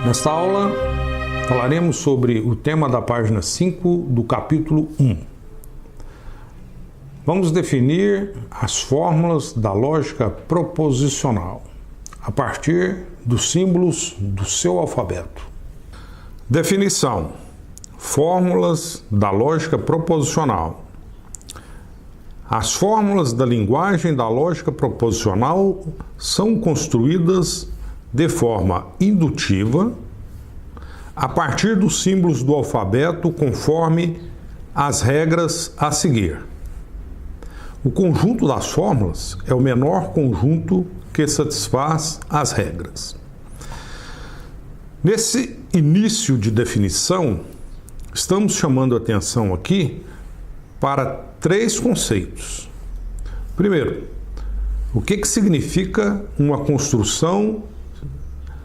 Nesta aula, falaremos sobre o tema da página 5 do capítulo 1. Vamos definir as fórmulas da lógica proposicional a partir dos símbolos do seu alfabeto. Definição: fórmulas da lógica proposicional. As fórmulas da linguagem da lógica proposicional são construídas de forma indutiva a partir dos símbolos do alfabeto conforme as regras a seguir. O conjunto das fórmulas é o menor conjunto que satisfaz as regras. Nesse início de definição, estamos chamando a atenção aqui para três conceitos. Primeiro, o que significa uma construção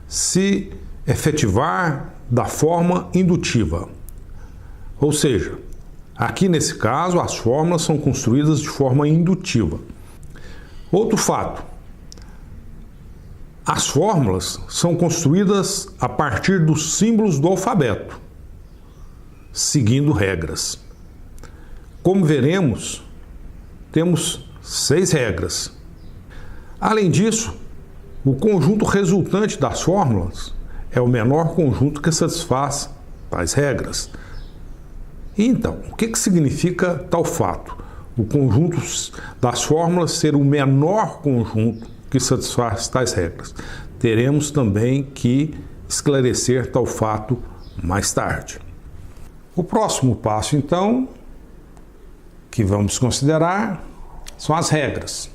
se efetivar da forma indutiva? Ou seja, aqui nesse caso, as fórmulas são construídas de forma indutiva. Outro fato: as fórmulas são construídas a partir dos símbolos do alfabeto, seguindo regras. Como veremos, temos 6 regras. Além disso, o conjunto resultante das fórmulas é o menor conjunto que satisfaz tais regras. Então, o que significa tal fato? O conjunto das fórmulas ser o menor conjunto que satisfaz tais regras. Teremos também que esclarecer tal fato mais tarde. O próximo passo, então, que vamos considerar são as regras.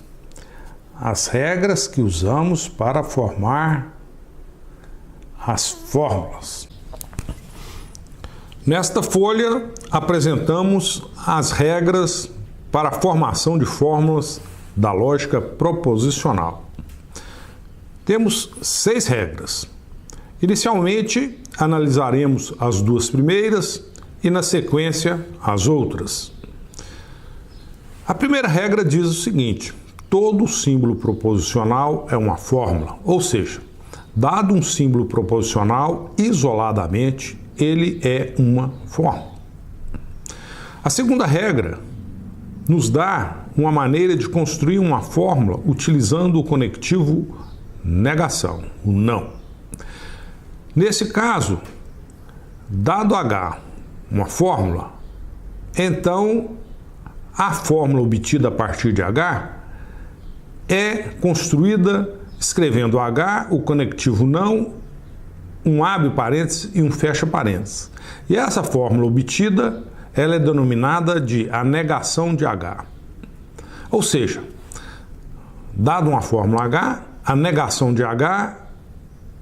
As regras que usamos para formar as fórmulas. Nesta folha, apresentamos as regras para a formação de fórmulas da lógica proposicional. Temos 6 regras. Inicialmente, analisaremos as 2 primeiras e, na sequência, as outras. A primeira regra diz o seguinte: todo símbolo proposicional é uma fórmula, ou seja, dado um símbolo proposicional isoladamente, ele é uma fórmula. A segunda regra nos dá uma maneira de construir uma fórmula utilizando o conectivo negação, o não. Nesse caso, dado H uma fórmula, então a fórmula obtida a partir de H é construída escrevendo H, o conectivo não, um abre parênteses e um fecha parênteses. E essa fórmula obtida, ela é denominada de a negação de H. Ou seja, dado uma fórmula H, a negação de H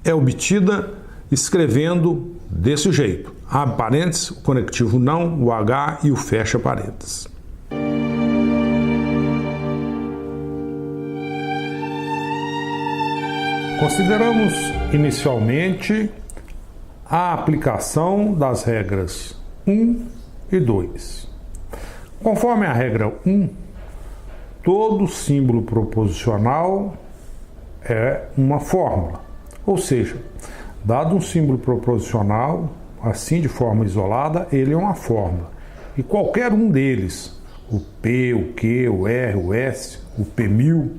é obtida escrevendo desse jeito: abre parênteses, o conectivo não, o H e o fecha parênteses. Consideramos inicialmente a aplicação das regras 1 e 2. Conforme a regra 1, todo símbolo proposicional é uma fórmula. Ou seja, dado um símbolo proposicional, assim de forma isolada, ele é uma fórmula. E qualquer um deles, o P, o Q, o R, o S, o P1000,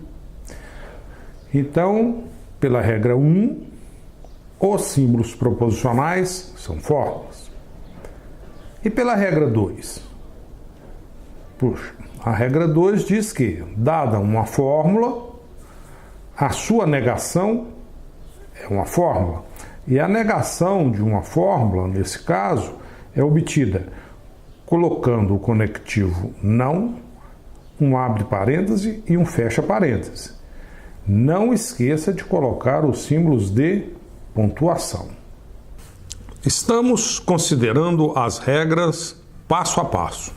então, pela regra 1, os símbolos proposicionais são fórmulas. E pela regra 2? Puxa, a regra 2 diz que, dada uma fórmula, a sua negação é uma fórmula. E a negação de uma fórmula, nesse caso, é obtida colocando o conectivo não, um abre parêntese e um fecha parêntese. Não esqueça de colocar os símbolos de pontuação. Estamos considerando as regras passo a passo.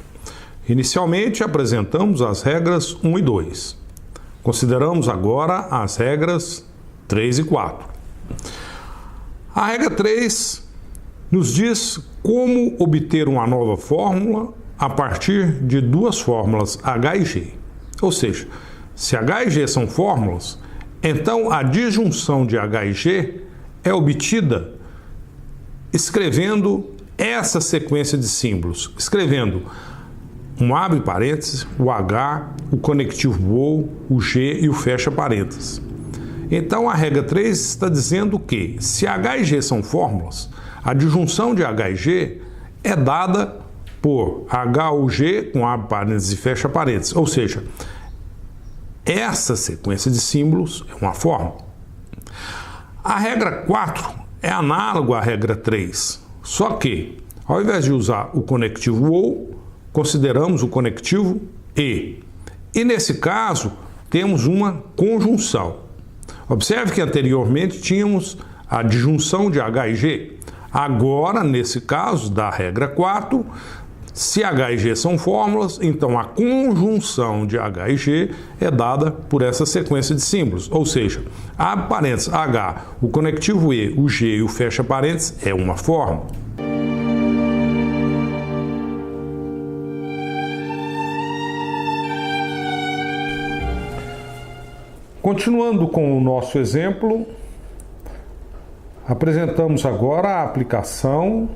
Inicialmente apresentamos as regras 1 e 2. Consideramos agora as regras 3 e 4. A regra 3 nos diz como obter uma nova fórmula a partir de 2 fórmulas H e G. Ou seja, se H e G são fórmulas, então a disjunção de H e G é obtida escrevendo essa sequência de símbolos, escrevendo um abre parênteses, o H, o conectivo OU, o G e o fecha parênteses. Então a regra 3 está dizendo que se H e G são fórmulas, a disjunção de H e G é dada por H ou G com abre parênteses e fecha parênteses, ou seja, essa sequência de símbolos é uma fórmula. A regra 4 é análoga à regra 3, só que ao invés de usar o conectivo OU, consideramos o conectivo E. E nesse caso, temos uma conjunção. Observe que anteriormente tínhamos a disjunção de H e G. Agora, nesse caso da regra 4, se H e G são fórmulas, então a conjunção de H e G é dada por essa sequência de símbolos. Ou seja, abre parênteses, H, o conectivo E, o G e o fecha parênteses é uma fórmula. Continuando com o nosso exemplo, apresentamos agora a aplicação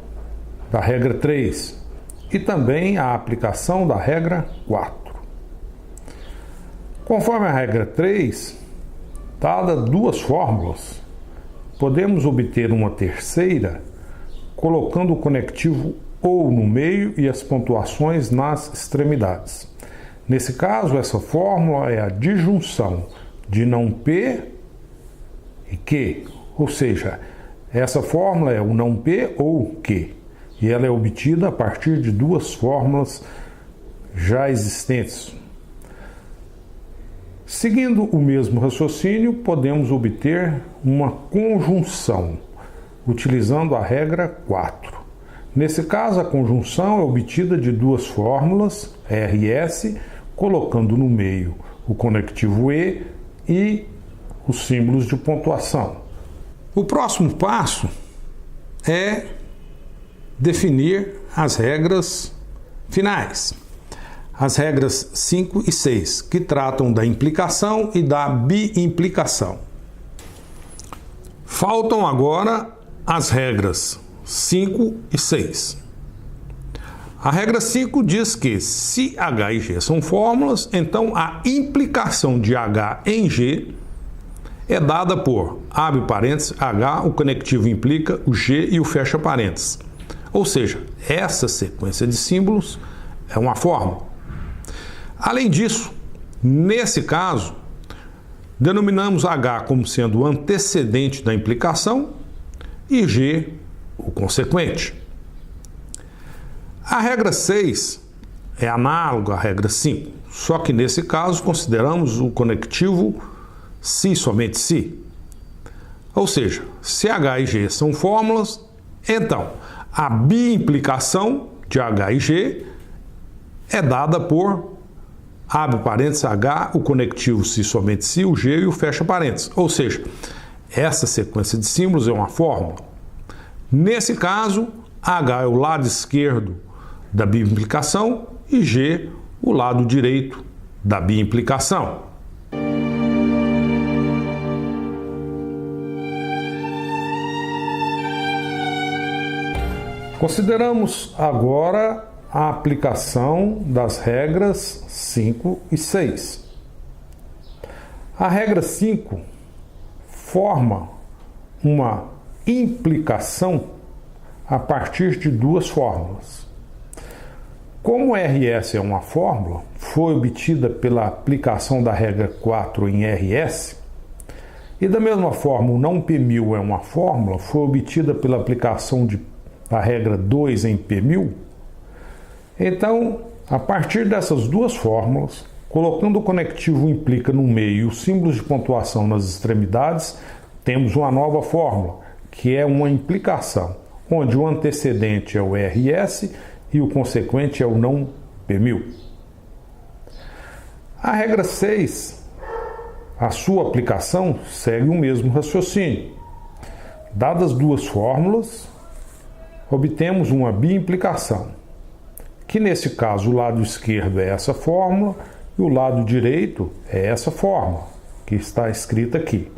da regra 3 e também a aplicação da regra 4. Conforme a regra 3, dada duas fórmulas, podemos obter uma terceira colocando o conectivo OU no meio e as pontuações nas extremidades. Nesse caso, essa fórmula é a disjunção de não P e Q, ou seja, essa fórmula é o não P ou Q, e ela é obtida a partir de duas fórmulas já existentes. Seguindo o mesmo raciocínio, podemos obter uma conjunção, utilizando a regra 4. Nesse caso, a conjunção é obtida de duas fórmulas, R e S, colocando no meio o conectivo E e os símbolos de pontuação. O próximo passo é definir as regras finais, as regras 5 e 6, que tratam da implicação e da biimplicação. Faltam agora as regras 5 e 6. A regra 5 diz que se H e G são fórmulas, então a implicação de H em G é dada por, abre parênteses, H, o conectivo implica, o G e o fecha parênteses. Ou seja, essa sequência de símbolos é uma fórmula. Além disso, nesse caso, denominamos H como sendo o antecedente da implicação e G o consequente. A regra 6 é análoga à regra 5, só que nesse caso consideramos o conectivo se, somente se. Ou seja, se H e G são fórmulas, então a biimplicação de H e G é dada por, abre parênteses, H, o conectivo se, somente se, o G e o fecha parênteses. Ou seja, essa sequência de símbolos é uma fórmula. Nesse caso, H é o lado esquerdo da biimplicação e G o lado direito da biimplicação. Consideramos agora a aplicação das regras 5 e 6. A regra 5 forma uma implicação a partir de duas fórmulas. Como RS é uma fórmula, foi obtida pela aplicação da regra 4 em RS, e da mesma forma o não P1000 é uma fórmula, foi obtida pela aplicação da regra 2 em P1000, então, a partir dessas duas fórmulas, colocando o conectivo implica no meio e os símbolos de pontuação nas extremidades, temos uma nova fórmula, que é uma implicação, onde o antecedente é o RS e o consequente é o não P1000. A regra 6, a sua aplicação segue o mesmo raciocínio. Dadas duas fórmulas, obtemos uma biimplicação, que nesse caso o lado esquerdo é essa fórmula e o lado direito é essa fórmula, que está escrita aqui.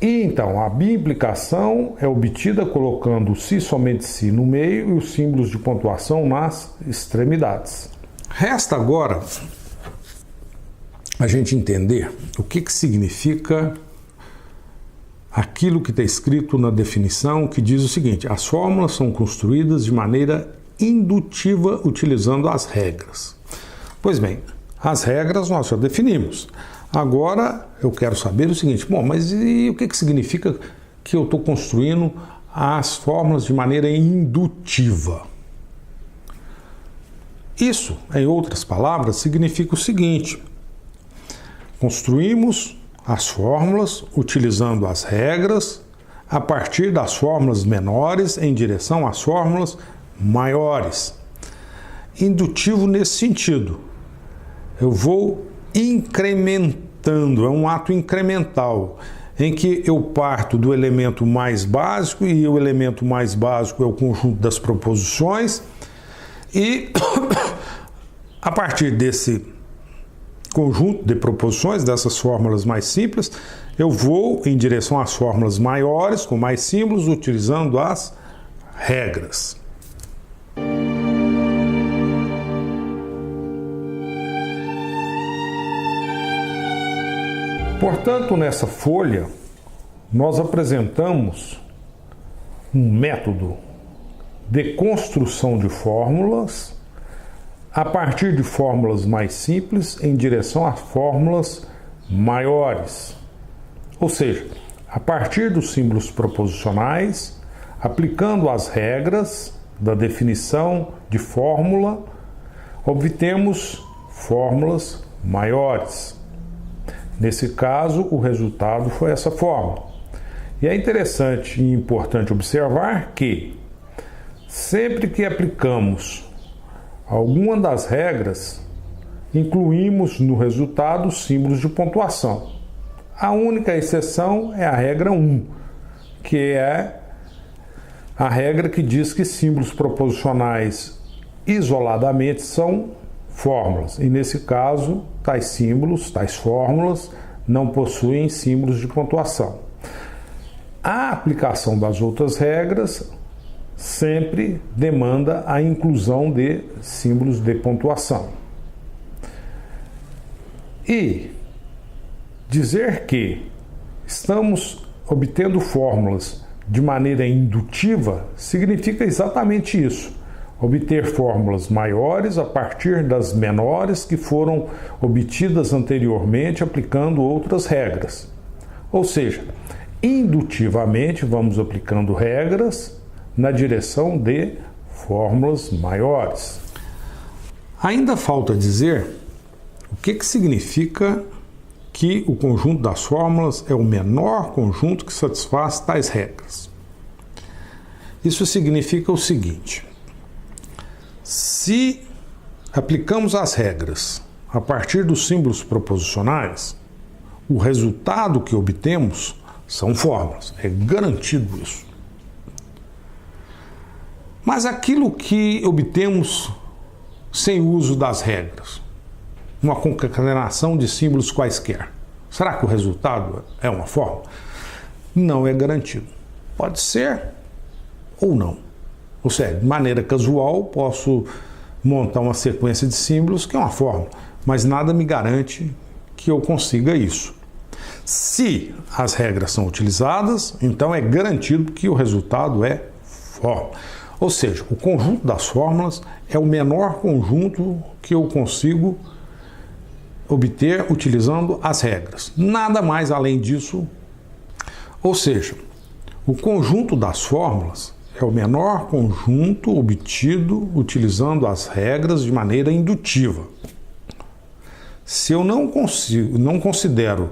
E então, a bimplicação é obtida colocando o se somente se no meio e os símbolos de pontuação nas extremidades. Resta agora a gente entender o que significa aquilo que está escrito na definição, que diz o seguinte: as fórmulas são construídas de maneira indutiva utilizando as regras. Pois bem, as regras nós já definimos. Agora eu quero saber o seguinte: bom, mas e o que significa que eu estou construindo as fórmulas de maneira indutiva? Isso, em outras palavras, significa o seguinte: construímos as fórmulas utilizando as regras a partir das fórmulas menores em direção às fórmulas maiores. Indutivo nesse sentido. Eu vou incrementando, é um ato incremental, em que eu parto do elemento mais básico, e o elemento mais básico é o conjunto das proposições, e a partir desse conjunto de proposições, dessas fórmulas mais simples, eu vou em direção às fórmulas maiores, com mais símbolos, utilizando as regras. Portanto, nessa folha, nós apresentamos um método de construção de fórmulas a partir de fórmulas mais simples em direção às fórmulas maiores. Ou seja, a partir dos símbolos proposicionais, aplicando as regras da definição de fórmula, obtemos fórmulas maiores. Nesse caso, o resultado foi essa fórmula. E é interessante e importante observar que, sempre que aplicamos alguma das regras, incluímos no resultado símbolos de pontuação. A única exceção é a regra 1, que é a regra que diz que símbolos proposicionais isoladamente são fórmulas. E nesse caso, tais símbolos, tais fórmulas, não possuem símbolos de pontuação. A aplicação das outras regras sempre demanda a inclusão de símbolos de pontuação. E dizer que estamos obtendo fórmulas de maneira indutiva significa exatamente isso: obter fórmulas maiores a partir das menores que foram obtidas anteriormente aplicando outras regras. Ou seja, indutivamente vamos aplicando regras na direção de fórmulas maiores. Ainda falta dizer o que significa que o conjunto das fórmulas é o menor conjunto que satisfaz tais regras. Isso significa o seguinte: se aplicamos as regras a partir dos símbolos proposicionais, o resultado que obtemos são fórmulas, é garantido isso. Mas aquilo que obtemos sem uso das regras, uma concatenação de símbolos quaisquer, será que o resultado é uma fórmula? Não é garantido. Pode ser ou não. Ou seja, de maneira casual, posso montar uma sequência de símbolos que é uma fórmula, mas nada me garante que eu consiga isso. Se as regras são utilizadas, então é garantido que o resultado é fórmula. Ou seja, o conjunto das fórmulas é o menor conjunto que eu consigo obter utilizando as regras. Nada mais além disso. Ou seja, o conjunto das fórmulas é o menor conjunto obtido utilizando as regras de maneira indutiva. Se eu não considero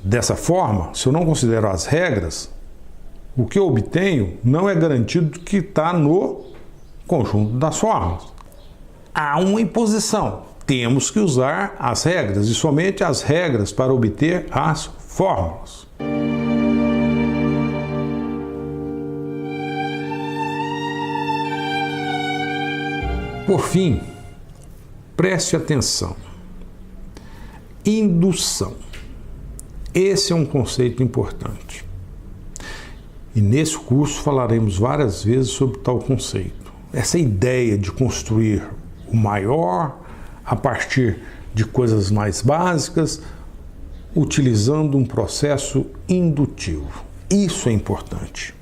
dessa forma, se eu não considero as regras, o que eu obtenho não é garantido que está no conjunto das fórmulas. Há uma imposição. Temos que usar as regras e somente as regras para obter as fórmulas. Por fim, preste atenção. Indução. Esse é um conceito importante. E nesse curso falaremos várias vezes sobre tal conceito. Essa ideia de construir o maior a partir de coisas mais básicas, utilizando um processo indutivo. Isso é importante.